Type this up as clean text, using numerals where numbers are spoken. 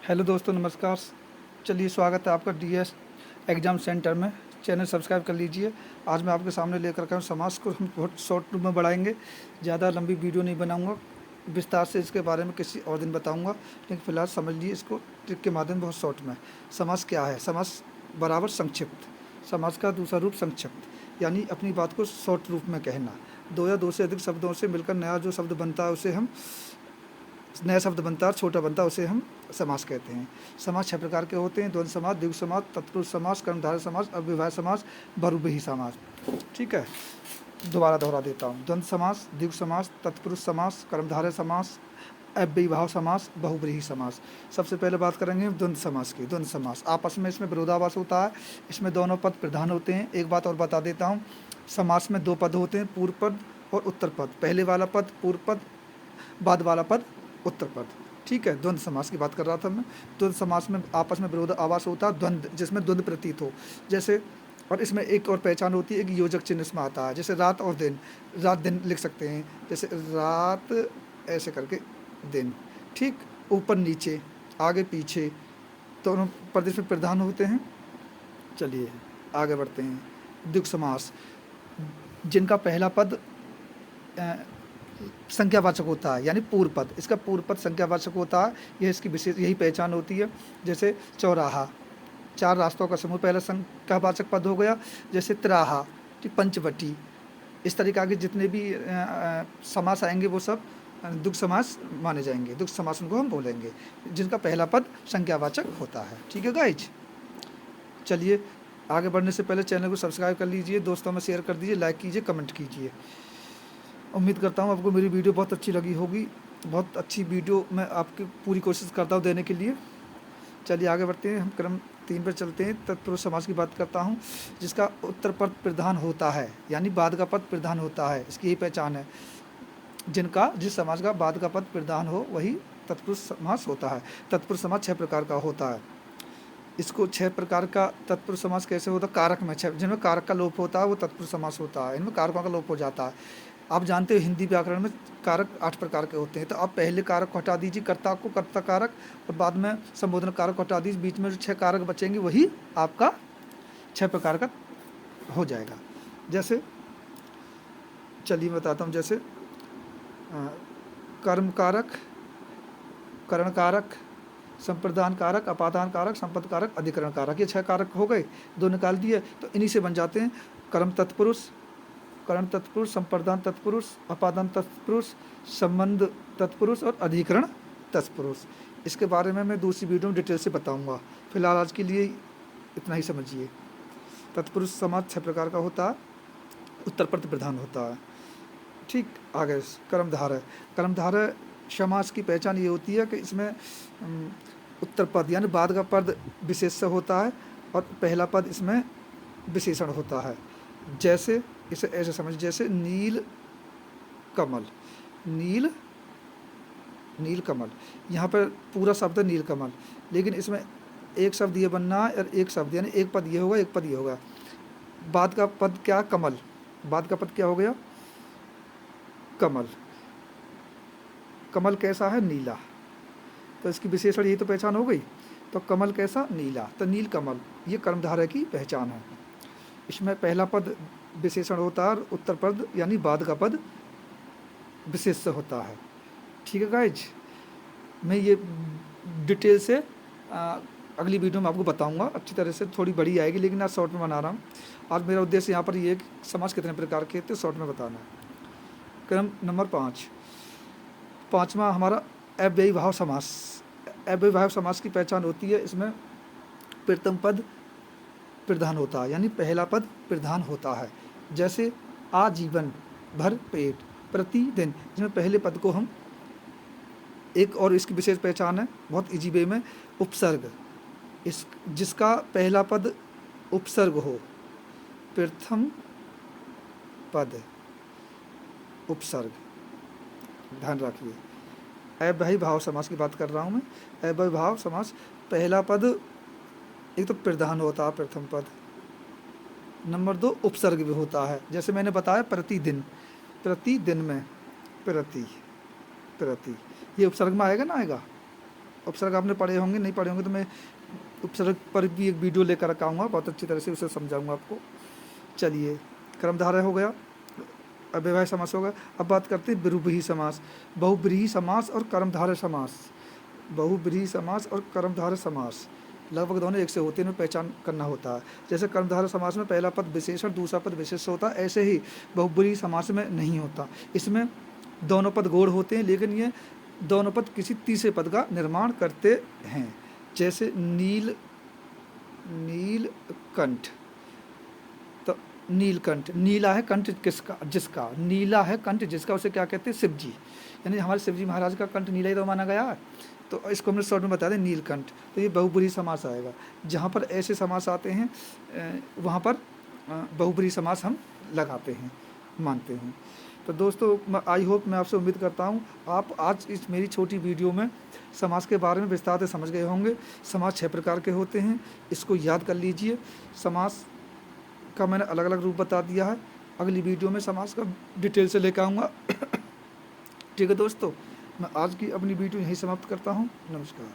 Hello दोस्तों, नमस्कार। चलिए, स्वागत है आपका डीएस एग्ज़ाम सेंटर में। चैनल सब्सक्राइब कर लीजिए। आज मैं आपके सामने लेकर के आया हूं समाज को हम बहुत शॉर्ट रूप में बढ़ाएंगे। ज़्यादा लंबी वीडियो नहीं बनाऊंगा, विस्तार से इसके बारे में किसी और दिन बताऊंगा, लेकिन फ़िलहाल समझ लीजिए इसको ट्रिक के माध्यम बहुत शॉर्ट में। समास क्या है? समास बराबर संक्षिप्त। समास का दूसरा रूप संक्षिप्त, यानी अपनी बात को शॉर्ट रूप में कहना। दो या दो से अधिक शब्दों से मिलकर नया जो शब्द बनता है उसे हम नया शब्द बनता है और छोटा बनता है उसे हम समास कहते हैं। समास 6 प्रकार के होते हैं: द्वंद्व समास, द्विगु समास, तत्पुरुष समास, कर्मधारय समास, अव्ययभाव समास, बहुव्रीहि समास। ठीक है, दोबारा दोहरा देता हूँ। द्वंद्व समास, द्विगु समास, तत्पुरुष समास, कर्मधारय समास, अव्ययभाव समास, बहुव्रीहि समास। सबसे पहले बात करेंगे द्वंद्व समास की। द्वंद्व समास आपस में इसमें विरोधाभास होता है, इसमें दोनों पद प्रधान होते हैं। एक बात और बता देता हूँ, समास में दो पद होते हैं, पूर्व पद और उत्तर पद। पहले वाला पद पूर्व पद, बाद वाला पद उत्तर पद। ठीक है, द्वंद्व समास की बात कर रहा था मैं। द्वंद्व समास में आपस में विरोध आवास होता है, द्वंद्व जिसमें द्वंद्व प्रतीत हो। जैसे, और इसमें एक और पहचान होती है, एक योजक चिन्ह इसमें आता है। जैसे रात और दिन, रात दिन लिख सकते हैं, जैसे रात ऐसे करके दिन। ठीक, ऊपर नीचे, आगे पीछे, दोनों पद इसमें प्रधान होते हैं। चलिए आगे बढ़ते हैं। द्विगु समास, जिनका पहला पद संख्यावाचक होता है, यानी पूर्व पद। इसका पूर्व पद संख्यावाचक होता है, यह इसकी विशेष यही पहचान होती है। जैसे चौराहा, चार रास्तों का समूह पहला संख्यावाचक पद हो गया। जैसे त्राहा, पंचवटी। इस तरीक़ा के जितने भी समास आएंगे वो सब द्विगु समास माने जाएंगे। द्विगु समास उनको हम बोलेंगे जिनका पहला पद संख्यावाचक होता है। ठीक है गाइज, चलिए आगे बढ़ने से पहले चैनल को सब्सक्राइब कर लीजिए, दोस्तों में शेयर कर दीजिए, लाइक कीजिए, कमेंट कीजिए। उम्मीद करता हूँ आपको मेरी वीडियो बहुत अच्छी लगी होगी। बहुत अच्छी वीडियो मैं आपकी पूरी कोशिश करता हूँ देने के लिए। चलिए आगे बढ़ते हैं, हम क्रम 3 पर चलते हैं। तत्पुरुष समास की बात करता हूँ, जिसका उत्तर पद प्रधान होता है, यानी बाद का पद प्रधान होता है। इसकी यही पहचान है, जिस समास का बाद का पद प्रधान हो वही तत्पुरुष समास होता है। तत्पुरुष समास 6 प्रकार का होता है। इसको 6 प्रकार का तत्पुरुष समास कैसे होता है? कारक में 6, जिनमें कारक का लोप होता है वो तत्पुरुष समास होता है। इनमें कारकों का लोप हो जाता है। आप जानते हो हिंदी व्याकरण में कारक 8 प्रकार के होते हैं, तो आप पहले कारक को हटा दीजिए, कर्ता को, कर्ता कारक, और बाद में संबोधन कारक को हटा दीजिए। बीच में जो 6 कारक बचेंगे वही आपका 6 प्रकार का हो जाएगा। जैसे चलिए बताता हूँ, जैसे कर्म कारक, करण कारक, संप्रदान कारक, अपादान कारक, संपद कारक, अधिकरण कारक। ये 6 कारक हो गए, 2 निकाल दिए, तो इन्हीं से बन जाते हैं कर्म तत्पुरुष, करण तत्पुरुष, संप्रदान तत्पुरुष, अपादान तत्पुरुष, संबंध तत्पुरुष और अधिकरण तत्पुरुष। इसके बारे में मैं दूसरी वीडियो में डिटेल से बताऊंगा। फिलहाल आज के लिए इतना ही समझिए। तत्पुरुष समास 6 प्रकार का होता है, उत्तर पद प्रधान होता है। ठीक, आगे कर्मधारय। कर्मधारय समास की पहचान ये होती है कि इसमें उत्तर पद यानी बाद का पद विशेष्य होता है और पहला पद इसमें विशेषण होता है। जैसे इसे ऐसे समझ, जैसे नील कमल, नील कमल, यहाँ पर पूरा शब्द है नील कमल, लेकिन इसमें एक शब्द ये बनना है और एक शब्द, यानी एक पद ये होगा, एक पद ये होगा। बाद का पद क्या? कमल। बाद का पद क्या हो गया? कमल। कमल कैसा है? नीला। तो इसकी विशेषण यही तो पहचान हो गई। तो कमल कैसा? नीला। तो नील कमल, ये कर्मधारय की पहचान है। इसमें पहला पद विशेषण होता है और उत्तर पद यानी बाद का पद विशेष्य होता है। ठीक है गाइज, मैं ये डिटेल से अगली वीडियो में आपको बताऊंगा अच्छी तरह से। थोड़ी बड़ी आएगी, लेकिन आज शॉर्ट में बना रहा हूँ। आज मेरा उद्देश्य यहाँ पर ये समास कितने प्रकार के थे शॉर्ट में बताना है। क्रम नंबर 5, पाँचवा हमारा अव्ययभाव समास। अव्ययभाव समास की पहचान होती है, इसमें प्रथम पद प्रधान होता है, यानी पहला पद प्रधान होता है। जैसे आजीवन, भर पेट, प्रतिदिन, जिसमें पहले पद को हम एक और इसकी विशेष पहचान है बहुत इजी वे में, उपसर्ग। इस जिसका पहला पद उपसर्ग हो, प्रथम पद उपसर्ग, ध्यान रखिए। अव्ययभाव समास की बात कर रहा हूँ मैं। अव्ययभाव समास पहला पद एक तो प्रधान होता है, प्रथम पद, नंबर 2 उपसर्ग भी होता है। जैसे मैंने बताया प्रतिदिन, प्रतिदिन में प्रति, ये उपसर्ग में आएगा ना? आएगा। उपसर्ग आपने पढ़े होंगे, नहीं पढ़े होंगे तो मैं उपसर्ग पर भी एक वीडियो लेकर रखा आऊँगा, बहुत अच्छी तरह से उसे समझाऊँगा आपको। चलिए, कर्मधारय हो गया, अव्ययभावी समास हो गया। अब बात करते हैं बहुब्रीहि समास। बहुब्रीहि समास और कर्मधारय समास, बहुब्रीहि समास और कर्मधारय समास लगभग दोनों एक से होते हैं, इनमें पहचान करना होता है। जैसे कर्मधारय समास में पहला पद विशेषण, दूसरा पद विशेष्य होता है, ऐसे ही बहुब्रीहि समास में नहीं होता। इसमें दोनों पद गौड़ होते हैं, लेकिन ये दोनों पद किसी तीसरे पद का निर्माण करते हैं। जैसे नीलकंठ, तो नीलकंठ, नीला है कंठ किसका, जिसका, नीला है कंठ जिसका, उसे क्या कहते हैं, शिव जी। यानी हमारे शिव जी महाराज का कंठ नीला ही तो माना गया है, तो इसको हमने शॉर्ट में बता दें नीलकंठ। तो ये बहुब्रीहि समास आएगा। जहाँ पर ऐसे समास आते हैं वहाँ पर बहुब्रीहि समास हम लगाते हैं, मानते हैं। तो दोस्तों, आई होप, मैं आपसे उम्मीद करता हूँ आप आज इस मेरी छोटी वीडियो में समास के बारे में विस्तार से समझ गए होंगे। समास 6 प्रकार के होते हैं, इसको याद कर लीजिए। समास का मैंने अलग अलग रूप बता दिया है, अगली वीडियो में समास का डिटेल से लेकर आऊँगा। ठीक है दोस्तों, मैं आज की अपनी वीडियो यहीं समाप्त करता हूँ। नमस्कार।